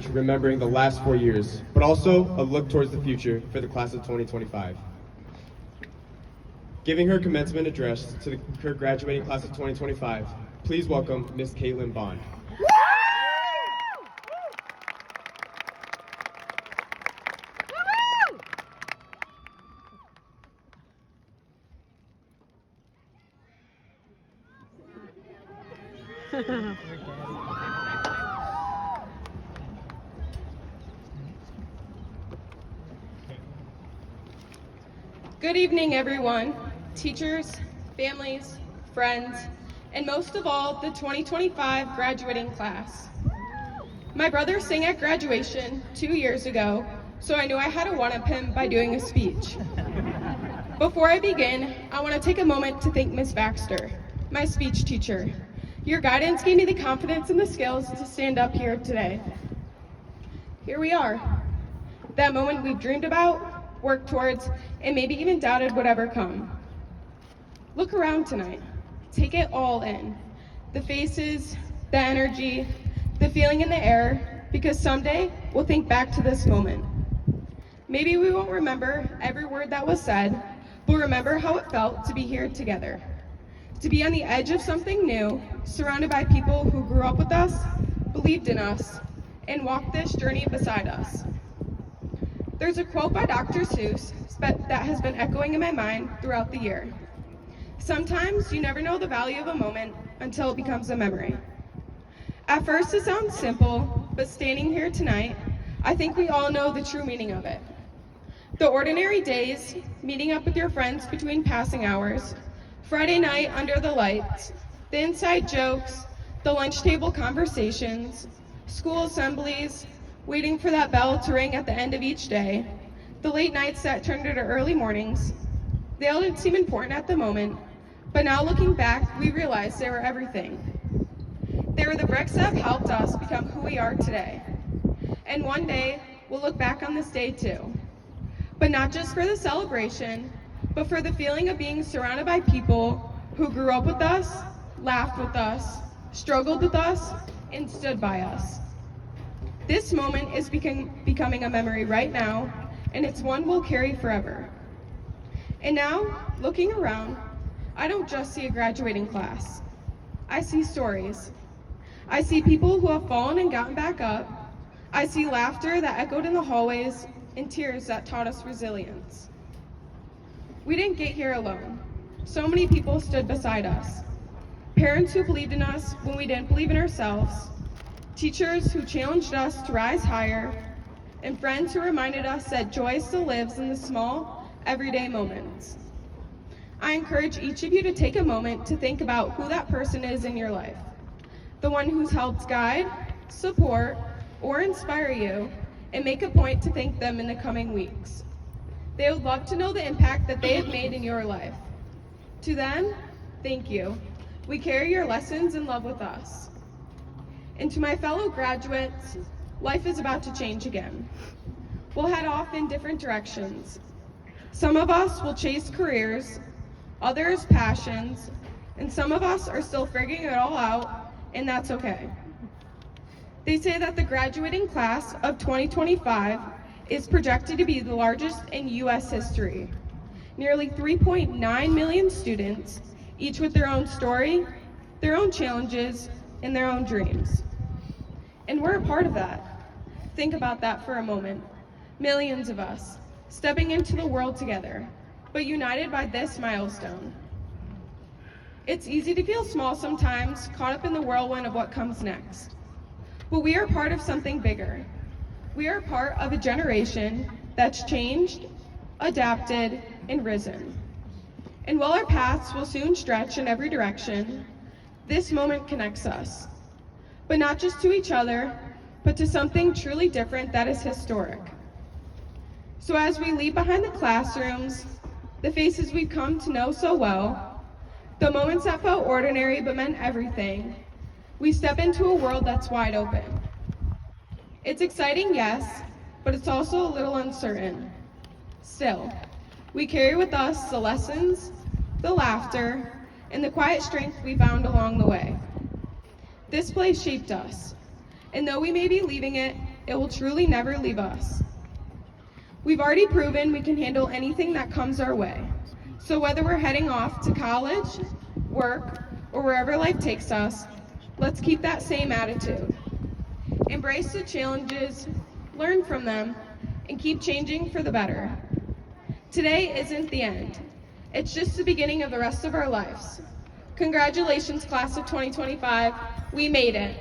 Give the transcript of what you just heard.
remembering the last 4 years, but also a look towards the future for the class of 2025. Giving her commencement address to her graduating class of 2025, please welcome Ms. Caitlin Bond. Good evening, everyone, teachers, families, friends, and most of all, the 2025 graduating class. My brother sang at graduation 2 years ago, so I knew I had to one-up him by doing a speech. Before I begin, I want to take a moment to thank Ms. Baxter, my speech teacher. Your guidance gave me the confidence and the skills to stand up here today. Here we are, that moment we've dreamed about, worked towards, and maybe even doubted would ever come. Look around tonight. Take it all in. The faces, the energy, the feeling in the air, because someday we'll think back to this moment. Maybe we won't remember every word that was said, but remember how it felt to be here together. To be on the edge of something new, surrounded by people who grew up with us, believed in us, and walked this journey beside us. There's a quote by Dr. Soooo that has been echoing in my mind throughout the year. Sometimes you never know the value of a moment until it becomes a memory. At first it sounds simple, but standing here tonight, I think we all know the true meaning of it. The ordinary days, meeting up with your friends between passing hours, Friday night under the lights, the inside jokes, the lunch table conversations, school assemblies, waiting for that bell to ring at the end of each day, the late nights that turned into early mornings. They all didn't seem important at the moment, but now looking back, we realize they were everything. They were the bricks that have helped us become who we are today. And one day, we'll look back on this day too. But not just for the celebration, but for the feeling of being surrounded by people who grew up with us, laughed with us, struggled with us, and stood by us. This moment is becoming a memory right now, and it's one we'll carry forever. And now, looking around, I don't just see a graduating class. I see stories. I see people who have fallen and gotten back up. I see laughter that echoed in the hallways and tears that taught us resilience. We didn't get here alone. So many people stood beside us. Parents who believed in us when we didn't believe in ourselves, teachers who challenged us to rise higher, and friends who reminded us that joy still lives in the small, everyday moments. I encourage each of you to take a moment to think about who that person is in your life, the one who's helped guide, support, or inspire you, and make a point to thank them in the coming weeks. They would love to know the impact that they have made in your life. To them, thank you. We carry your lessons and love with us. And to my fellow graduates, life is about to change again. We'll head off in different directions. Some of us will chase careers, others passions, and some of us are still figuring it all out, and that's okay. They say that the graduating class of 2025 is projected to be the largest in U.S. history. Nearly 3.9 million students, each with their own story, their own challenges, and their own dreams. And we're a part of that. Think about that for a moment. Millions of us, stepping into the world together, but united by this milestone. It's easy to feel small sometimes, caught up in the whirlwind of what comes next. But we are part of something bigger. We are part of a generation that's changed, adapted, and risen. And while our paths will soon stretch in every direction, this moment connects us. But not just to each other, but to something truly different that is historic. So as we leave behind the classrooms, the faces we've come to know so well, the moments that felt ordinary but meant everything, we step into a world that's wide open. It's exciting, yes, but it's also a little uncertain. Still, we carry with us the lessons, the laughter, and the quiet strength we found along the way. This place shaped us, and though we may be leaving it, it will truly never leave us. We've already proven we can handle anything that comes our way. So whether we're heading off to college, work, or wherever life takes us, let's keep that same attitude. Embrace the challenges, learn from them, and keep changing for the better. Today isn't the end. It's just the beginning of the rest of our lives. Congratulations, class of 2025. We made it.